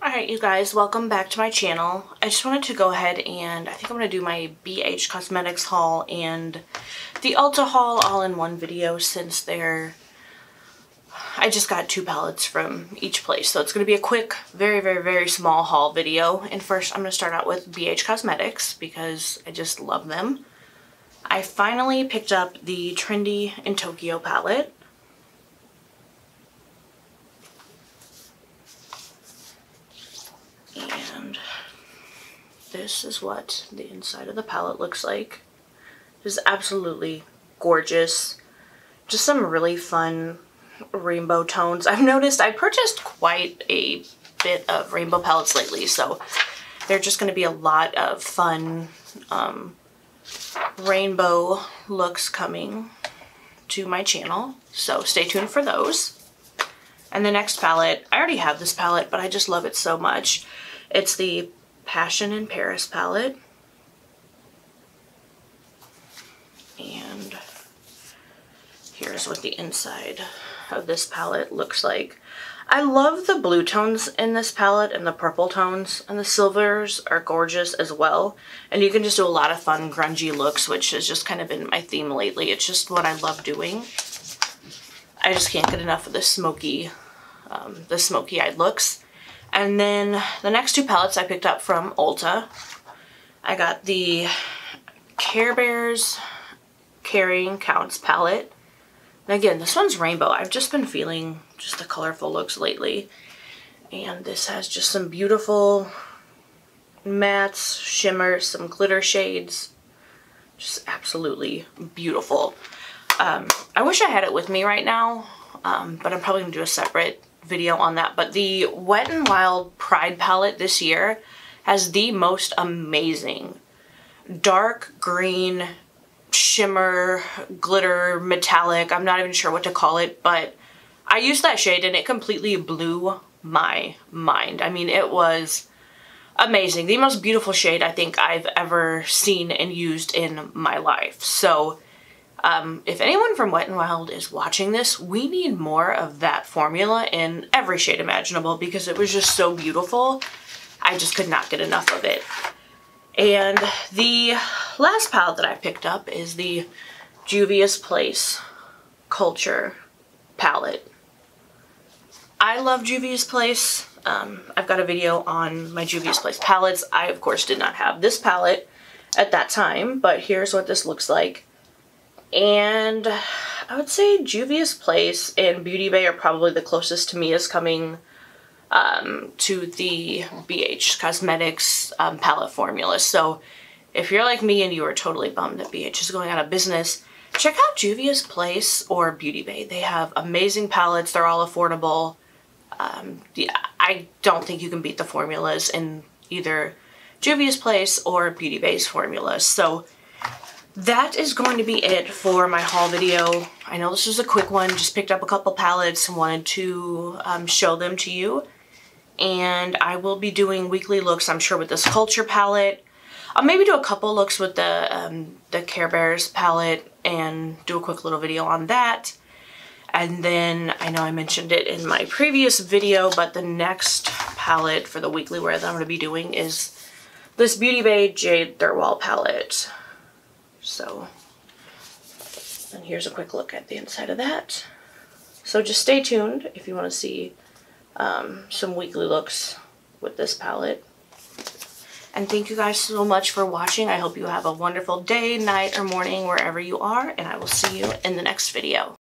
Alright you guys, welcome back to my channel. I just wanted to go ahead and I think I'm going to do my BH Cosmetics haul and the Ulta haul all in one video since I just got 2 palettes from each place. So it's going to be a quick, very small haul video. And first I'm going to start out with BH Cosmetics because I just love them. I finally picked up the Trendy in Tokyo palette. And this is what the inside of the palette looks like. It is absolutely gorgeous. Just some really fun rainbow tones. I've noticed I purchased quite a bit of rainbow palettes lately, so they're just going to be a lot of fun rainbow looks coming to my channel. So stay tuned for those. And the next palette, I already have this palette, but I just love it so much. It's the Passion in Paris palette. And here's what the inside of this palette looks like. I love the blue tones in this palette and the purple tones, and the silvers are gorgeous as well. And you can just do a lot of fun grungy looks, which has just kind of been my theme lately. It's just what I love doing. I just can't get enough of the smoky eyed looks. And then the next 2 palettes I picked up from Ulta. I got the Care Bears Carrying Counts palette. And again, this one's rainbow. I've just been feeling just the colorful looks lately. And this has just some beautiful mattes, shimmers, some glitter shades. Just absolutely beautiful. I wish I had it with me right now, but I'm probably going to do a separate video on that. But the Wet n Wild Pride palette this year has the most amazing dark green shimmer, glitter, metallic. I'm not even sure what to call it, but I used that shade and it completely blew my mind. I mean, it was amazing. The most beautiful shade I think I've ever seen and used in my life. So if anyone from Wet n Wild is watching this, we need more of that formula in every shade imaginable because it was just so beautiful. I just could not get enough of it. And the last palette that I picked up is the Juvia's Place Culture palette. I love Juvia's Place. I've got a video on my Juvia's Place palettes. I, of course, did not have this palette at that time, but here's what this looks like. And I would say Juvia's Place and Beauty Bay are probably the closest to me as coming to the BH Cosmetics palette formula. So if you're like me and you are totally bummed that BH is going out of business, check out Juvia's Place or Beauty Bay. They have amazing palettes. They're all affordable. Yeah, I don't think you can beat the formulas in either Juvia's Place or Beauty Bay's formulas. So that is going to be it for my haul video. I know this was a quick one, just picked up a couple palettes and wanted to show them to you. And I will be doing weekly looks, I'm sure, with this Culture palette. I'll maybe do a couple looks with the Care Bears palette and do a quick little video on that. And then, I know I mentioned it in my previous video, but the next palette for the weekly wear that I'm going to be doing is this Beauty Bay Jade Thirlwall palette. So, and here's a quick look at the inside of that. So just stay tuned if you want to see some weekly looks with this palette. And thank you guys so much for watching. I hope you have a wonderful day, night, or morning wherever you are, and I will see you in the next video.